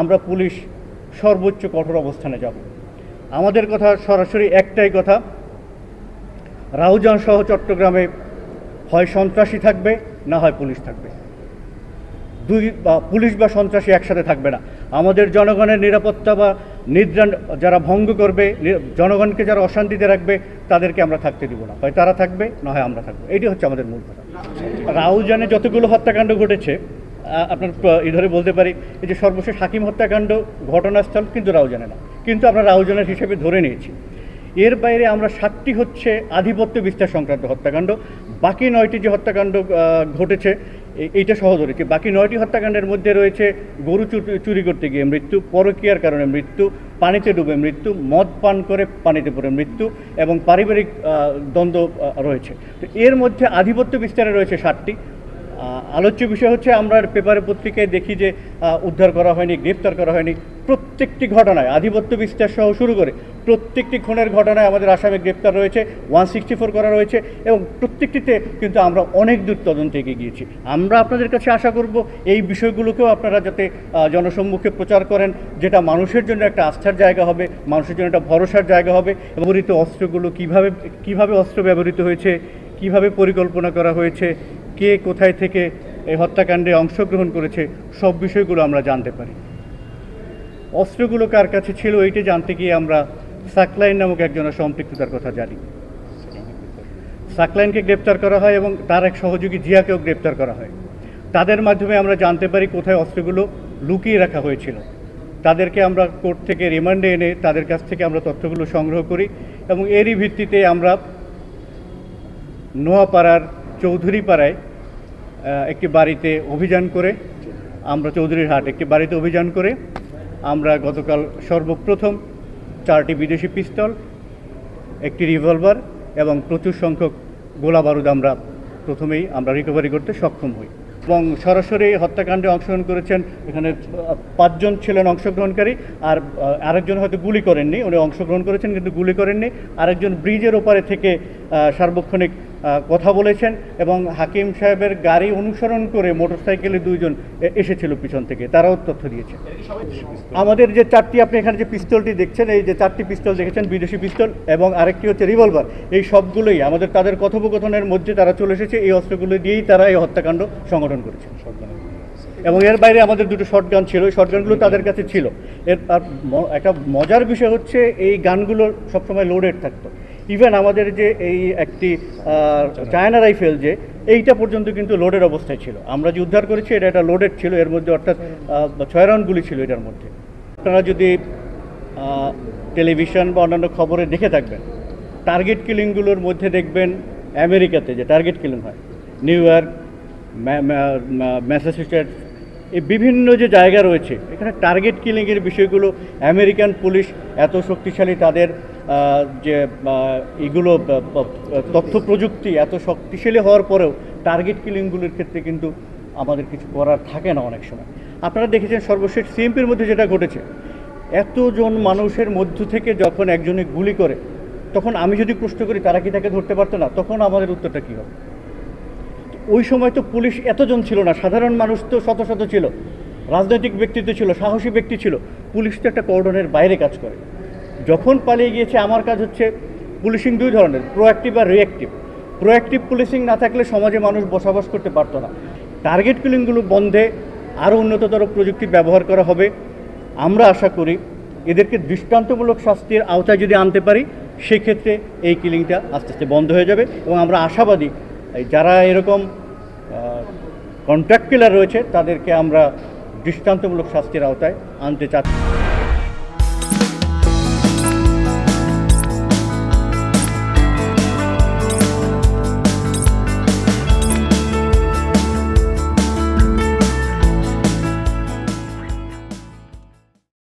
আমরা পুলিশ সর্বোচ্চ কঠোর অবস্থানে যাব। আমাদের কথা সরাসরি একটাই কথা, রাউজান সহ চট্টগ্রামে হয় সন্ত্রাসী থাকবে, না হয় পুলিশ থাকবে। পুলিশ বা সন্ত্রাসী একসাথে থাকবে না। আমাদের জনগণের নিরাপত্তা বা নিদ্রা যারা ভঙ্গ করবে, জনগণকে যারা অশান্তিতে রাখবে, তাদেরকে আমরা থাকতে দিব না। হয় তারা থাকবে, না হয় আমরা থাকবো। এটি হচ্ছে আমাদের মূল কথা। রাউজানে যতগুলো হত্যাকাণ্ড ঘটেছে, আপনার ধরে বলতে পারি, এই যে সর্বশেষ হাকিম হত্যাকাণ্ড ঘটনাস্থল কিন্তু রাউজানে না, কিন্তু আমরা রাউজানের হিসেবে ধরে নিয়েছি। এর বাইরে আমরা 7টি হচ্ছে আধিপত্য বিস্তার সংক্রান্ত হত্যাকাণ্ড, বাকি 9টি যে হত্যাকাণ্ড ঘটেছে এইটা সহ ধরেছি। বাকি 9টি হত্যাকাণ্ডের মধ্যে রয়েছে গরু চুরি করতে গিয়ে মৃত্যু, পরকীয়ার কারণে মৃত্যু, পানিতে ডুবে মৃত্যু, মদ পান করে পানিতে পড়ে মৃত্যু এবং পারিবারিক দ্বন্দ্ব রয়েছে। তো এর মধ্যে আধিপত্য বিস্তারে রয়েছে 7টি। আলোচ্য বিষয় হচ্ছে আমরা পেপারে পত্রিকায় দেখি যে উদ্ধার করা হয়নি, গ্রেপ্তার করা হয়নি। প্রত্যেকটি ঘটনায় আধিপত্য বিস্তার সহ শুরু করে প্রত্যেকটি খুনের ঘটনায় আমাদের আসামে গ্রেপ্তার রয়েছে, 164 করা রয়েছে এবং প্রত্যেকটিতে কিন্তু আমরা অনেক দূর তদন্তে এগিয়ে গিয়েছি। আমরা আপনাদের কাছে আশা করব এই বিষয়গুলোকেও আপনারা যাতে জনসম্মুখে প্রচার করেন, যেটা মানুষের জন্য একটা আস্থার জায়গা হবে, মানুষের জন্য একটা ভরসার জায়গা হবে। ব্যবহৃত অস্ত্রগুলো কিভাবে অস্ত্র ব্যবহৃত হয়েছে, কিভাবে পরিকল্পনা করা হয়েছে, কে কোথায় থেকে এই হত্যাকাণ্ডে অংশগ্রহণ করেছে, সব বিষয়গুলো আমরা জানতে পারি। অস্ত্রগুলো কার কাছে ছিল এইটা জানতে গিয়ে আমরা সাকলাইন নামক একজনের সম্পৃক্ততার কথা জানি। সাকলাইনকে গ্রেপ্তার করা হয় এবং তার এক সহযোগী জিয়াকেও গ্রেপ্তার করা হয়। তাদের মাধ্যমে আমরা জানতে পারি কোথায় অস্ত্রগুলো লুকিয়ে রাখা হয়েছিল। তাদেরকে আমরা কোর্ট থেকে রিমান্ডে এনে তাদের কাছ থেকে আমরা তথ্যগুলো সংগ্রহ করি এবং এরই ভিত্তিতে আমরা নোয়াপাড়ার চৌধুরীপাড়ায় একটি বাড়িতে অভিযান করে, আমরা চৌধুরীর হাট একটি বাড়িতে অভিযান করে আমরা গতকাল সর্বপ্রথম 4টি বিদেশি পিস্তল, একটি রিভলভার এবং প্রচুর সংখ্যক গোলা বারুদ প্রথমেই আমরা রিকভারি করতে সক্ষম হই। এবং সরাসরি হত্যাকাণ্ডে অংশগ্রহণ করেছেন, এখানে 5 জন ছিলেন অংশগ্রহণকারী, আর আরেকজন হয়তো গুলি করেননি, উনি অংশগ্রহণ করেছেন কিন্তু গুলি করেননি। আরেকজন ব্রিজের ওপারে থেকে সার্বক্ষণিক কথা বলেছেন এবং হাকিম সাহেবের গাড়ি অনুসরণ করে মোটরসাইকেলে 2 জন এসেছিল পিছন থেকে, তারাও তথ্য দিয়েছে। আমাদের যে 4টি, আপনি এখানে যে পিস্তলটি দেখছেন, এই যে 4টি পিস্তল দেখেছেন বিদেশি পিস্তল এবং আরেকটি হচ্ছে রিভলভার, এই সবগুলোই তাদের কথোপকথনের মধ্যে তারা চলে এসেছে। এই অস্ত্রগুলো দিয়েই তারা এই হত্যাকাণ্ড সংগঠন করেছে। এবং এর বাইরে আমাদের 2টো শটগান ছিল, এই শটগানগুলো তাদের কাছে ছিল। আর একটা মজার বিষয় হচ্ছে এই গানগুলো সবসময় লোডেড থাকতো। ইভেন আমাদের যে এই একটি চায়না রাইফেল যে এইটা পর্যন্ত কিন্তু লোডেড অবস্থায় ছিল। আমরা যে উদ্ধার করেছি এটা লোডেড ছিল, এর মধ্যে অর্থাৎ 6 রাউন্ড গুলি ছিল এটার মধ্যে। আপনারা যদি টেলিভিশন বা অন্যান্য খবরে দেখে থাকবেন, টার্গেট কিলিংগুলোর মধ্যে দেখবেন আমেরিকাতে যে টার্গেট কিলিং হয়, নিউ ইয়র্ক, ম্যাসাচুসেটস, এই বিভিন্ন যে জায়গা রয়েছে এখানে টার্গেট কিলিংয়ের বিষয়গুলো আমেরিকান পুলিশ এত শক্তিশালী, তাদের যে এগুলো তথ্য প্রযুক্তি এত শক্তিশালী হওয়ার পরেও টার্গেট কিলিংগুলোর ক্ষেত্রে কিন্তু আমাদের কিছু করার থাকে না অনেক সময়। আপনারা দেখেছেন সর্বশেষ সিএমপির মধ্যে যেটা ঘটেছে, এতজন মানুষের মধ্য থেকে যখন একজনে গুলি করে, তখন আমি যদি প্রশ্ন করি তারা কি তাকে ধরতে পারতো না, তখন আমাদের উত্তরটা কী হবে? ওই সময় তো পুলিশ এতজন ছিল না, সাধারণ মানুষ তো শত শত ছিল, রাজনৈতিক ব্যক্তিত্ব ছিল, সাহসী ব্যক্তি ছিল। পুলিশ তো একটা কর্ডনের বাইরে কাজ করে। যখন পালিয়ে গিয়েছে, আমার কাজ হচ্ছে পুলিশিং 2 ধরনের, প্রোঅ্যাক্টিভ আর রিঅ্যাক্টিভ। প্রোঅ্যাক্টিভ পুলিশিং না থাকলে সমাজে মানুষ বসবাস করতে পারতো না। টার্গেট কিলিংগুলো বন্ধে আরও উন্নততর প্রযুক্তি ব্যবহার করা হবে। আমরা আশা করি এদেরকে দৃষ্টান্তমূলক শাস্তির আওতায় যদি আনতে পারি, সেক্ষেত্রে এই কিলিংটা আস্তে আস্তে বন্ধ হয়ে যাবে এবং আমরা আশাবাদী যারা এরকম কন্ট্রাক্ট কিলার রয়েছে তাদেরকে আমরা দৃষ্টান্তমূলক শাস্তির আওতায় আনতে চাচ্ছি।